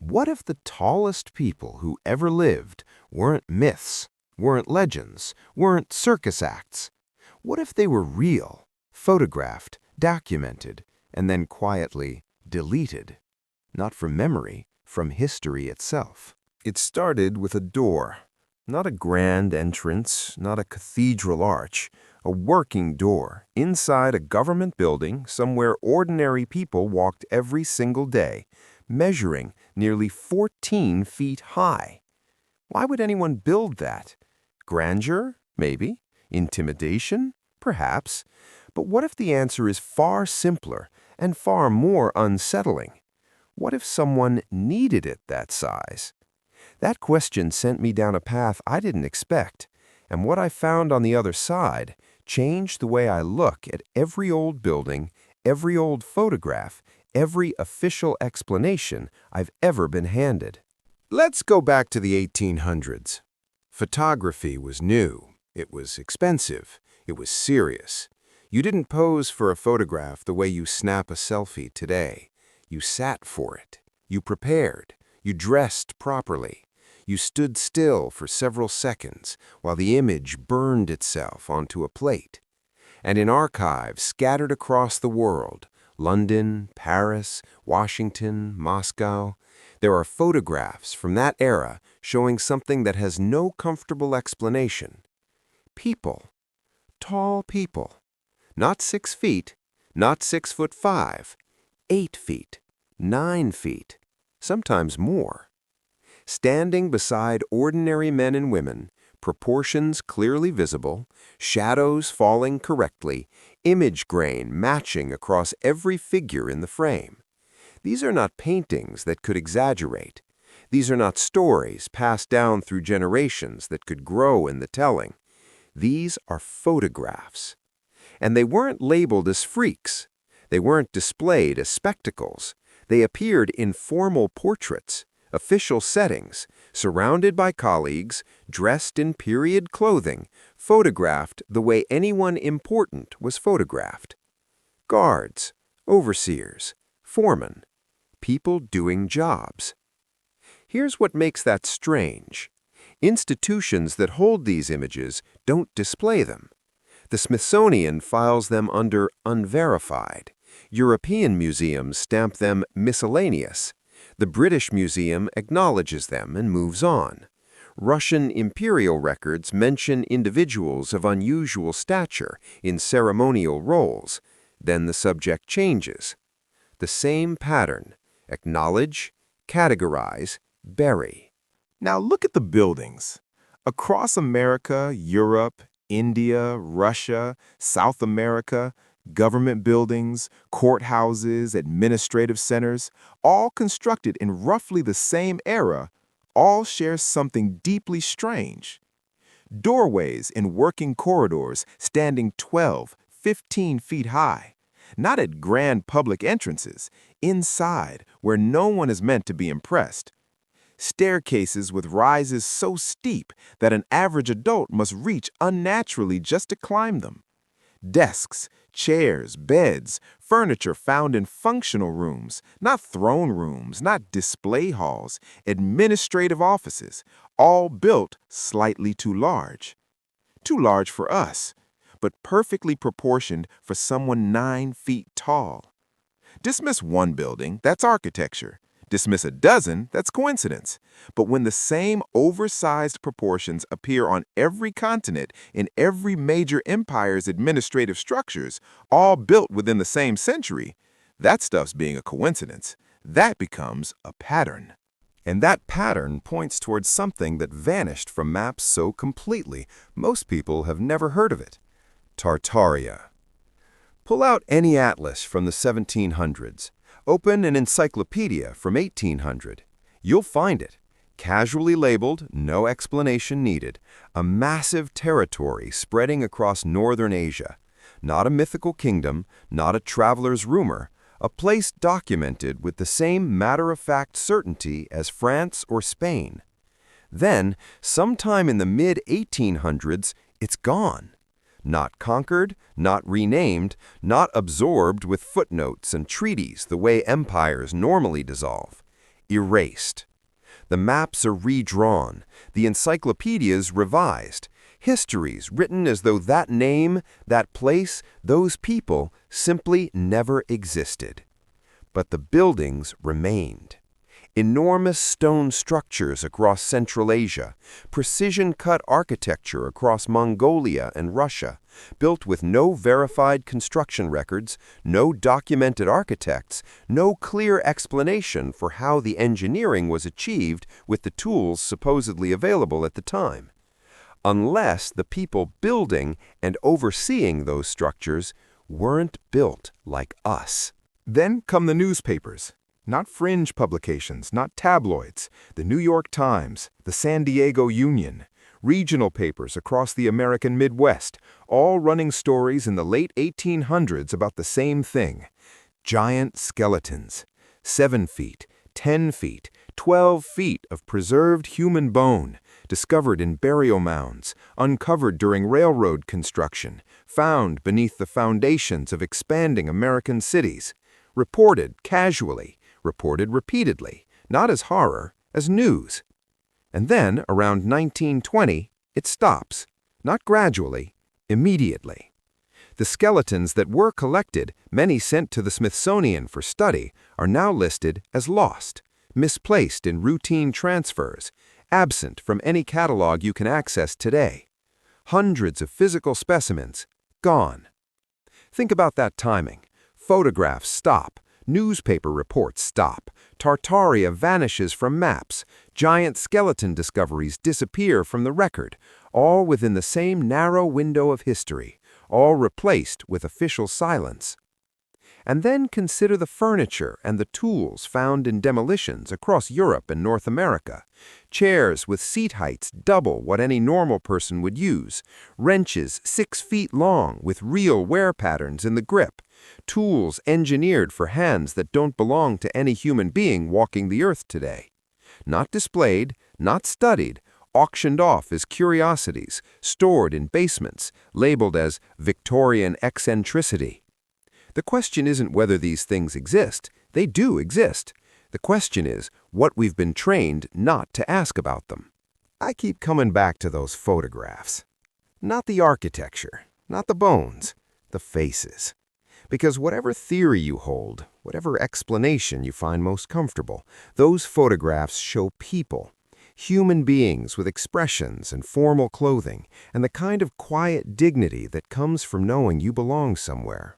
What if the tallest people who ever lived weren't myths, weren't legends, weren't circus acts? What if they were real, photographed, documented, and then quietly deleted? Not from memory, from history itself. It started with a door. Not a grand entrance, not a cathedral arch, a working door inside a government building somewhere ordinary people walked every single day, measuring nearly 14 feet high. Why would anyone build that? Grandeur? Maybe. Intimidation? Perhaps. But what if the answer is far simpler and far more unsettling? What if someone needed it that size? That question sent me down a path I didn't expect, and what I found on the other side changed the way I look at every old building, every old photograph, every official explanation I've ever been handed. Let's go back to the 1800s. Photography was new. It was expensive. It was serious. You didn't pose for a photograph the way you snap a selfie today. You sat for it. You prepared. You dressed properly. You stood still for several seconds while the image burned itself onto a plate. And in archives scattered across the world, London, Paris, Washington, Moscow, there are photographs from that era showing something that has no comfortable explanation. People. Tall people. Not 6 feet, not 6'5", 8 feet, 9 feet, sometimes more. Standing beside ordinary men and women, proportions clearly visible, shadows falling correctly, image grain matching across every figure in the frame. These are not paintings that could exaggerate. These are not stories passed down through generations that could grow in the telling. These are photographs. And they weren't labeled as freaks. They weren't displayed as spectacles. They appeared in formal portraits, official settings, surrounded by colleagues, dressed in period clothing, photographed the way anyone important was photographed. Guards, overseers, foremen, people doing jobs. Here's what makes that strange. Institutions that hold these images don't display them. The Smithsonian files them under unverified. European museums stamp them miscellaneous. The British Museum acknowledges them and moves on. Russian imperial records mention individuals of unusual stature in ceremonial roles. Then the subject changes. The same pattern: acknowledge, categorize, bury. Now look at the buildings. Across America, Europe, India, Russia, South America, government buildings, courthouses, administrative centers, all constructed in roughly the same era, all share something deeply strange. Doorways in working corridors standing 12, 15 feet high, not at grand public entrances, inside where no one is meant to be impressed. Staircases with rises so steep that an average adult must reach unnaturally just to climb them. Desks, chairs, beds, furniture found in functional rooms, not throne rooms, not display halls, administrative offices, all built slightly too large. Too large for us, but perfectly proportioned for someone 9 feet tall. Dismiss one building, that's architecture. Dismiss a dozen, that's coincidence. But when the same oversized proportions appear on every continent in every major empire's administrative structures, all built within the same century, that stuff's being a coincidence. That becomes a pattern. And that pattern points towards something that vanished from maps so completely, most people have never heard of it. Tartaria. Pull out any atlas from the 1700s. Open an encyclopedia from 1800. You'll find it. Casually labeled, no explanation needed. A massive territory spreading across northern Asia. Not a mythical kingdom, not a traveler's rumor. A place documented with the same matter-of-fact certainty as France or Spain. Then, sometime in the mid-1800s, it's gone. Not conquered, not renamed, not absorbed with footnotes and treaties the way empires normally dissolve. erased. The maps are redrawn, the encyclopedias revised, histories written as though that name, that place, those people simply never existed. But the buildings remained. Enormous stone structures across Central Asia, precision-cut architecture across Mongolia and Russia, built with no verified construction records, no documented architects, no clear explanation for how the engineering was achieved with the tools supposedly available at the time. Unless the people building and overseeing those structures weren't built like us. Then come the newspapers. Not fringe publications, not tabloids, the New York Times, the San Diego Union, regional papers across the American Midwest, all running stories in the late 1800s about the same thing. Giant skeletons, 7 feet, 10 feet, 12 feet of preserved human bone, discovered in burial mounds, uncovered during railroad construction, found beneath the foundations of expanding American cities, reported casually, reported repeatedly, not as horror, as news. And then, around 1920, it stops, not gradually, immediately. The skeletons that were collected, many sent to the Smithsonian for study, are now listed as lost, misplaced in routine transfers, absent from any catalog you can access today. Hundreds of physical specimens, gone. Think about that timing. Photographs stop. Newspaper reports stop. Tartaria vanishes from maps. Giant skeleton discoveries disappear from the record, all within the same narrow window of history, all replaced with official silence. And then consider the furniture and the tools found in demolitions across Europe and North America. Chairs with seat heights double what any normal person would use. Wrenches 6 feet long with real wear patterns in the grip. Tools engineered for hands that don't belong to any human being walking the earth today. Not displayed, not studied, auctioned off as curiosities, stored in basements, labeled as Victorian eccentricity. The question isn't whether these things exist. They do exist. The question is what we've been trained not to ask about them. I keep coming back to those photographs. Not the architecture, not the bones, the faces. Because whatever theory you hold, whatever explanation you find most comfortable, those photographs show people. Human beings with expressions and formal clothing, and the kind of quiet dignity that comes from knowing you belong somewhere.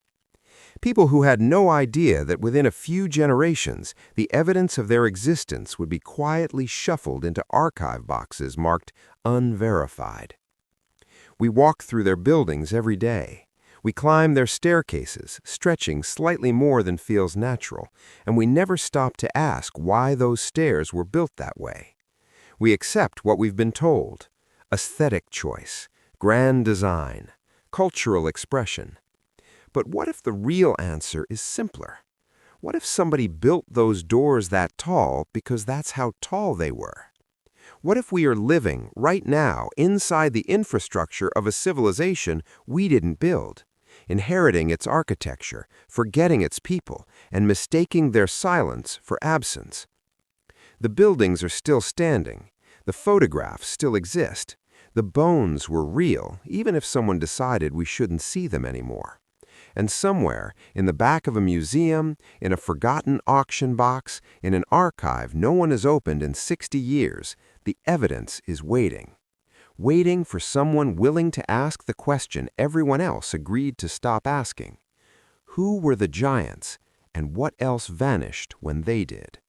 People who had no idea that within a few generations, the evidence of their existence would be quietly shuffled into archive boxes marked unverified. We walk through their buildings every day. We climb their staircases, stretching slightly more than feels natural, and we never stop to ask why those stairs were built that way. We accept what we've been told: aesthetic choice, grand design, cultural expression. But what if the real answer is simpler? What if somebody built those doors that tall because that's how tall they were? What if we are living right now inside the infrastructure of a civilization we didn't build, inheriting its architecture, forgetting its people, and mistaking their silence for absence? The buildings are still standing. The photographs still exist. The bones were real, even if someone decided we shouldn't see them anymore. And somewhere, in the back of a museum, in a forgotten auction box, in an archive no one has opened in 60 years, the evidence is waiting. Waiting for someone willing to ask the question everyone else agreed to stop asking. Who were the giants, and what else vanished when they did?